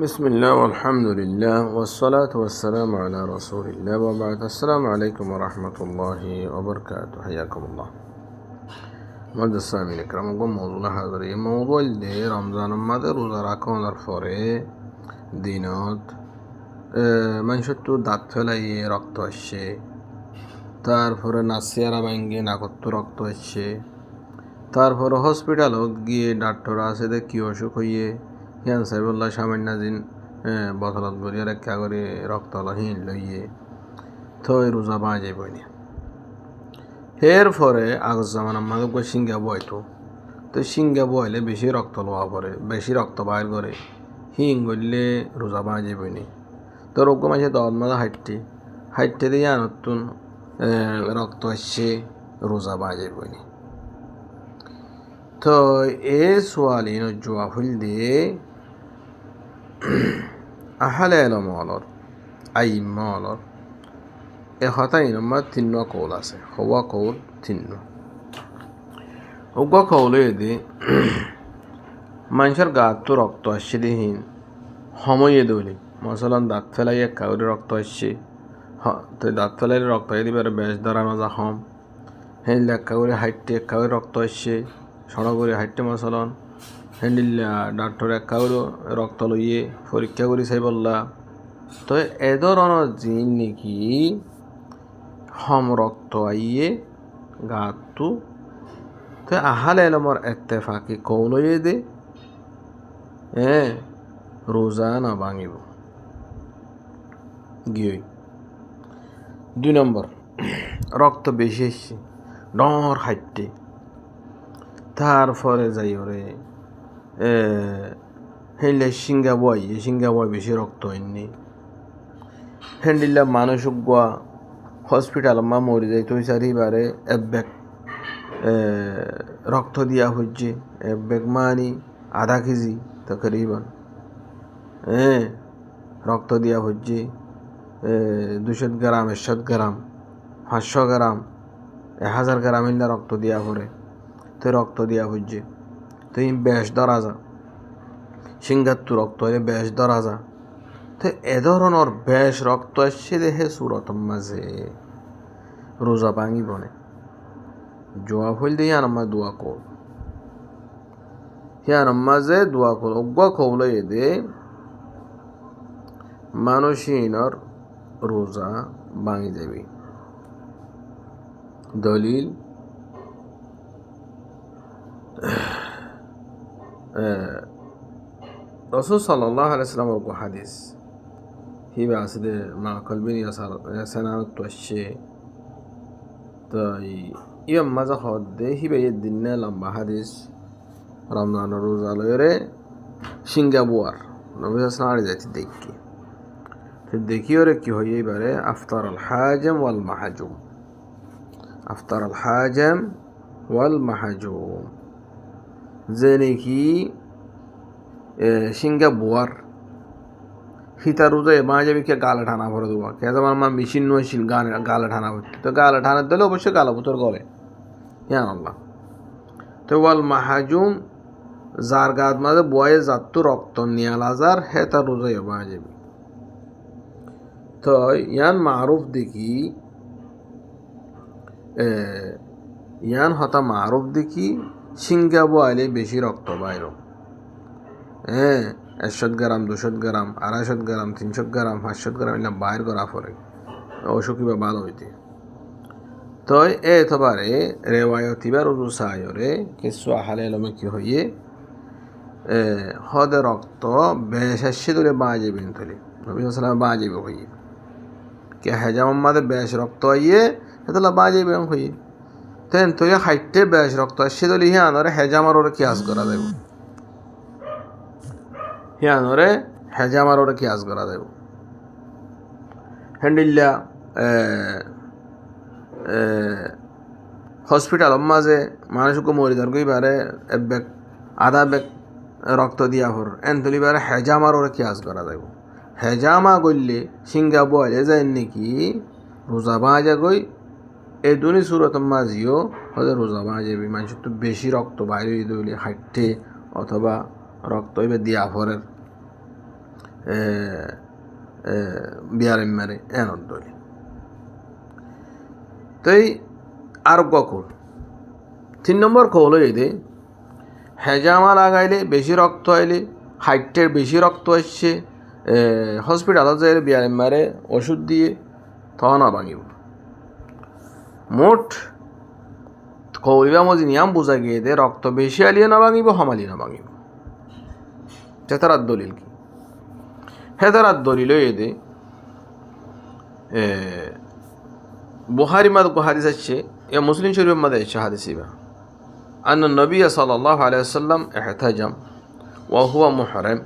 بسم الله والحمد لله والصلاة والسلام على رسول الله وبعد السلام عليكم ورحمة الله وبركاته حياكم الله مد السامعين الكرام نقول موضوع هذا الموضوع اللي رمضان ماذا روزا রাখুন পরে দিনত মানুষের দাঁত ফেলাইয়ে রক্ত আসছে তারপরে নাসিয়ারা ভাঙ্গে নাকত্ব রক্ত আসছে তারপরে হসপিটালত গিয়ে ডাক্তার আছে দে কি অসুখ হইয়ে হিয়ান সাহেবুল্লাহ সামান্য দিন বতলত গড়িয়ে রেখা করে রক্ত হিন লইয়ে থই রোজা বাজে বইনি এর পরে আগজ জামান আমাকে সিঙ্গা বইতো তো সিঙ্গা বইলে বেশি রক্ত লওয়া পড়ে বেশি রক্ত বাইর করে হিং গড়লে রোজা বাজে বইনি তো রোগ মাঝে দল মাঝে হাইটে দিয়ে নতুন রক্ত আসছে রোজা বাজে বইনি তো এ সোয়ালিন জোয়া ফুল দিয়ে আহলে এলমলর আইমলর এ হতাই নম্বর তিন্ন কৌল আছে হওয়া কৌল তিন্ন উগ্র কৌলে দি মানুষের গাত তো রক্ত আসছে দিহীন সময়ে দৌলি মশলান দাঁত ফেলাই এক কাউরে রক্ত আসছে তো দাঁত ফেলাই রক্ত দিবার বেশ দাঁড়ানো যা হম হেন এক কাউরে হাইটে এক কাউরে রক্ত আসছে সড়ক করে হাইটে মশলান হ্যান্ডিল্লা ডাক্তার এক কাউরে রক্ত লইয়ে পরীক্ষা করি চাই বললা তো এ ধরনের জিন নাকি হম রক্ত আইয়ে গাতু তো আহাল এলমর এত্তেফাকি কৌলয়ে দে রোজা না ভাঙিব গিয়ে 2 নম্বর রক্ত বেশি এসছে ডর হাইটে তারপরে যাই ওরে হেলে সিঙ্গা বয় বেশি রক্ত হয়নি হ্যান্ডিল্লা মানুষ গোয়া হসপিটাল মা মরি যাই তো চারিবারে এক ব্যাগ রক্ত দিয়া হচ্ছে এক ব্যাগ মানি আধা কেজি তকরিবান রক্ত দিয়া হচ্ছে 200 গ্রাম 100 গ্রাম 500 গ্রাম 1000 গ্রাম ইল্লা রক্ত দিয়া পড়ে তো রক্ত দিয়া হচ্ছে তো বেশ ধরা যা সিঙ্গাত্তু রক্ত হলে বেশ ধরা যা তো এ ধরনের বেশ রক্ত আসছে দেহে সুরতম মাঝে রোজা ভাঙিব না জোয়া ফুল দিয়ে আমার দোয়া কল হিয়ান মাঝে দোয়া কল অজ্ঞ কৌলে দে মানুষিনর রোজা ভাঙি যাবে দলিল রসুল সাল্লাল্লাহু আলাইহি ওয়াসাল্লামের হাদিস হিবা আসলে মা কলবিন ইয়াসানাত তোশে তো ইমাম মাজা হদে হিবা দিন লম্বা হাদিস রমজান রোজা লয়রে সিঙ্গাবুয়ার নবী সাল্লাল্লাহু আলাইহি যাইতে দেখি তো দেখি ওরে কি হয় এবারে আফতার আল হাজাম ওয়াল মাহাজুম যে নাকি সিঙ্গাবুয়ার হিতা রোজা মাঝে বিকে গালে ঠানা ভরে দেবো কে যেমন আমার মেশিন নয়েছিল গালে ঠানা ভরতে তো গালে ঠানা দিলে অবশ্যই গালা পুতর গলে হ্যাঁ আল্লাহ তো ওয়াল মাহাজুম যার গাত মাঝে বয়ে যাত্তু রক্ত নিয়াল হাজার হে তার রোজা মাঝে তো ইয়ান মারুফ দেখি ইয়ান হতা মারুফ দেখি সিঙ্গাবু আইলে বেশি রক্ত বাইর 100 গ্রাম 200 গ্রাম 250 গ্রাম 300 গ্রাম 500 গ্রাম এগুলো বাইর করা পরে অসুখ কিবা ভালো হইতে তো এতবারে রেওয়ায়তি বা রুজু সায়রে কিছু আহালে এলমে কি হইয়ে হদে রক্ত বেশ আসছে ধরে বাজে বিন তুলি নবী সাল্লাম বাজে হইয়ে কে হেজাম মাদে বেশ রক্ত আইয়ে এতলা বাজে বেন হইয়ে তেন তুই হাইটে বেশ রক্ত আসছে ধরে হিয়া আনরে হেজামার ওরে কিয়াস করা দেব হিয়ানরে হেজামার ওরে কিয়াস করা দেব হ্যান্ডিল্লা হসপিটাল মাঝে মানুষকে মরি যার বারে এক ব্যাগ আধা ব্যাগ রক্ত দিয়া হর এন তুলিবারে হেজামার ওরে কিয়াস করা দেব হেজামা গইলে সিঙ্গা বলে যায় নাকি রোজা বাজা গই এই দুনি সুরত মাঝিও হয়তো রোজা বাজে মানুষের তো বেশি রক্ত বাইরে দিলে হাইটে অথবা রক্ত এবার দিয়া ভরের বিয়ারেন মারে এনত দলি তাই আরোগ্য কৌল 3 নম্বর কৌল এই দে হেজামা লাগাইলে বেশি রক্ত আইলে হাইটের বেশি রক্ত আসছে হসপিটালত যাই বিয়ারেন মারে ওষুধ দিয়ে তখন ভাঙিব মোট কৌলিবা মজি নিয়ম বোঝা গিয়ে দে রক্ত বেশি আলিয়ে না ভাঙিব হমালি না ভাঙিব হেতারার দলিল কি হেতারার দলিল এদে বুখারী মাদ হাদিস আছে या मुस्लिम शरीफ मध्ये আছে হাদিস ইবা أن النبي صلى الله عليه وسلم احتجم وهو محرم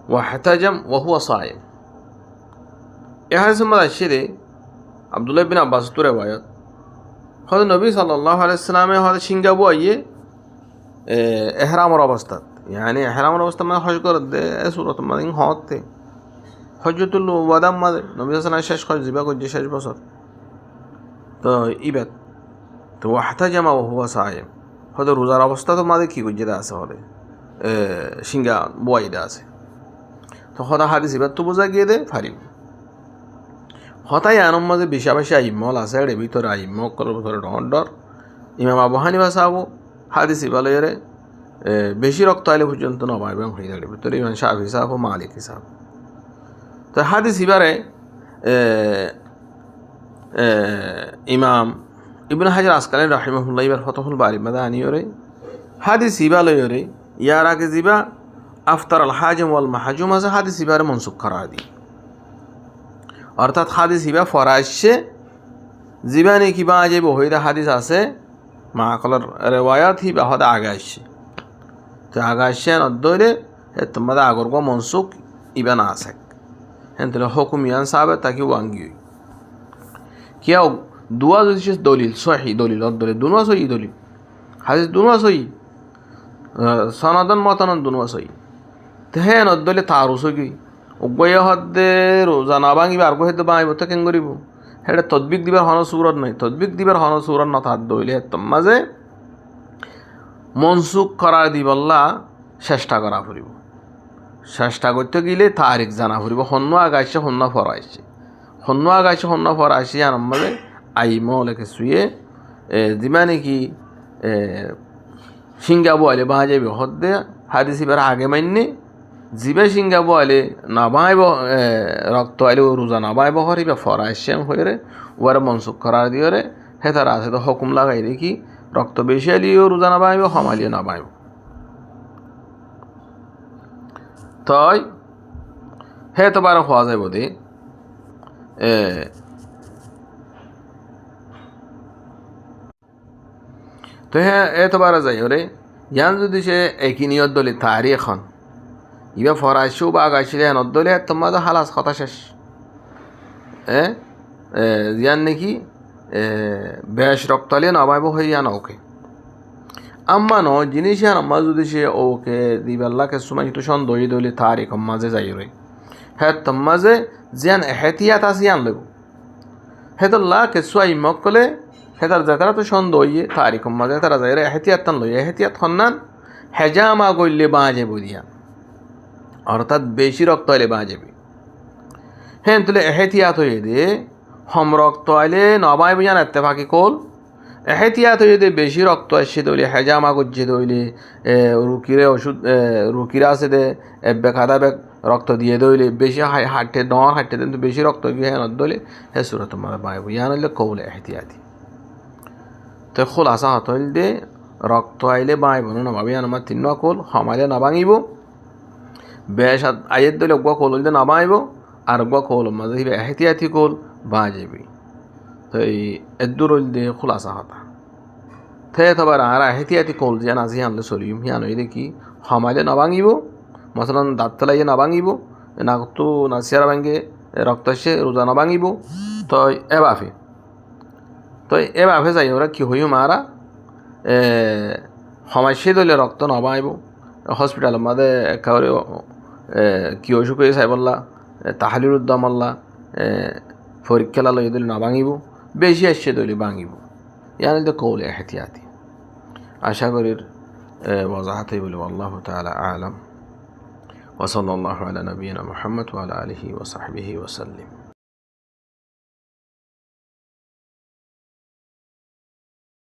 واحتجم وهو صائم এই হাদিসের মধ্যে আছে রে আব্দুল্লাহ বিন আব্বাস তো রিওয়ায়াত হযরত নবী সাল্লাল্লাহু আলাইহি ওয়াসাল্লামে হযরত সিঙ্গাবু আইয়ে ইহরামের অবস্থাত يعني ইহরামের অবস্থা মানে হজ করে দে সূরত মানে হতে হজ্জতুল ওয়াদাম মানে নবী সাল্লাল্লাহু আলাইহি ওয়াসাল্লাম শেষ হজ দিবা কই শেষ বছর তো ইবাদ তো ওয়াহতাজামা ওয়া সায়েম হয়তো রোজার অবস্থা তো মাঝে কী করছে আছে হলে সিঙ্গা বয়দা আছে তো হতা হাদিস এবার তো বোঝা গিয়ে দে ফারিব হতাই আনম মাঝে বেশা বেশি আইমল আছে এর ভিতরে আইমকর ভিতরে ডর ইমাম আবু হানিফা সাহাব হাদিস ইবালের বেশি রক্ত আইলে পর্যন্ত নবাই এবং হয়ে যাবে ভিতরে ইমাম শাফি সাহাব মালিক সাহাব তো হাদিস ইবারে ইমাম ইবনে হাজার আসকালানি রাহিমাহুল্লাহ ইবার ফতহুল বারি মাদা আনিয়রে হাদিস ইবালয়রে ইয়ার আগে জিবা আফতার আল হাজিম ওয়াল মাহাজুম আছে হাদিস ইবারে মনসুখ করা দি অর্থাৎ হাদিস ইবা ফরাইশে জিবানে কিবা যে বহিদা হাদিস আছে মাকলর রেওয়ায়াত হি বা হদা আগে আসছে তো আগে আসছে নদরে তোমাদের আগর গো মনসুখ ইবা না আছে হ্যাঁ তাহলে হুকুম ইয়ান সাহাবে তাকে ওয়াঙ্গি কিয়া দুয়া যদি দলিল সহি দলিল দলিল দুনুয়া সহি দলিল হাদিস দুনুয়া সহি সনাদন মতানন দুনুয়া সহি তো হ্যাঁ নদলে তারও সহি উগয়ে হদে রোজা না ভাঙিব আর হেতু বাঁইব তো কেন করিব সেটা তদবিক দিবার হন সুরত নাই তদবিক দিবার হন সুরত না তার দইলে মাঝে মনসুখ করার দিবল্লা চেষ্টা করা ফুরিব চেষ্টা করতে গেলে তারিখ জানা ফুরিব হন্য আগাইছে হন্য ফরাইছে হন্য আগাইছে হন্য ফরাইছে আনার মাঝে আইমলেকে শুয়ে যিমানে কি সিঙ্গাবো আলে বাঁ যাবে হদ্দে হাদিস এবার আগে মান্যে জিবে সিঙ্গাবো আলে না বাঁইব রক্ত আইলে রোজা না বাঁইব হরিবে ফরাইশ্যাম হয়ে রে ওয়ারে মনসুখ করার দিয়ে রে হে তারা আছে তো হুকুম লাগাই দেখি রক্ত বেশি আলিও রোজা না বাঁইব হমালিও না বাঁইব তাই হে তো বার হওয়া যাইব দে তো হ্যাঁ এতবার যাই ওরে ইয়ান যদি সে একই নিয়ত দলি তারি এখন ইবা ফরাইশু বা আগাইছিলে এনত দলে তোমার হালাস কথা শেষ ইয়ান নাকি বেশ রক্তালে নবাইব হয়ে ইয়ান ওকে আম্মা ন জিনিস ইয়ান আম্মা যদি সে ওকে দিবাল্লাকে সময় একটু সন্দেহ দলি তারিখ মাঝে যাই রে হ্যাঁ তোমাজে জিয়ান এহতিয়াত আছে ইয়ান লব হেতল্লা কেসুয়াই মকলে হেতার জাকারা তো সন্দেহ হইয়ে তারিখ মাঝে তারা যায় রে এহতিয়াত তান লই এহতিয়াত হন্নান হেজামা গইলে বাঁজে বুঝিয়া অর্থাৎ বেশি রক্ত আইলে বাঁজেবি হ্যাঁ তুলে এহতিয়াত হয়ে দে হম রক্ত আইলে নবাই বুঝান এত্তেফাকি কোল এহতিয়াত হয়ে দে বেশি রক্ত আসছে দইলে হেজামা করছে দইলে রুকিরে ওষুধ রুকিরা আছে দে এবে খাদা বেগ রক্ত দিয়ে দইলে বেশি হাঁটতে ডর হাঁটতে দেন তো বেশি রক্ত গিয়ে হ্যাঁ দইলে হে সুরত মারা বাই বুঝান হইলে কৌলে এহতিয়াতি তো খোলাসা হতইল দে রক্ত আইলে বাঁইব না ভাবি আমার তিন কোল হমাইলে না ভাঙিব বেশ আয়ের দলে অগুয়া কোল হইলে না বাঁইব আর অগুয়া কোল মাঝে হিবে এহতিয়াতি কোল বাঁ যাবি তো এই এদুর হইল দে খোলাসা হতা থে তবার আর এহতিয়াতি কোল যে নাজি আনলে চলিম হিয়ান হইলে কি হমাইলে না ভাঙিব মশলান দাঁত তেলাইয়ে না ভাঙিব না তো নাচিয়ারা ভাঙে রক্ত এসে রোজা না ভাঙিব তো এবাফে তো এভাবে যাই ওরা কি হইও মারা সময় সে দলে রক্ত নবাইব হসপিটাল মাঝে একেবারে কি অসুখ হয়ে চাইবল্লা তাহালির উদ্যম আল্লাহ পরীক্ষা লাল দলি না ভাঙিব বেশি আসছে দলি ভাঙিব ইয়ানি কৌলে এহতিয়াতি আশা করির ওয়াজাহাতই বলব আল্লাহ তাআলা আলাম وصلى الله على نبينا محمد وعلى آله وصحبه وسلم.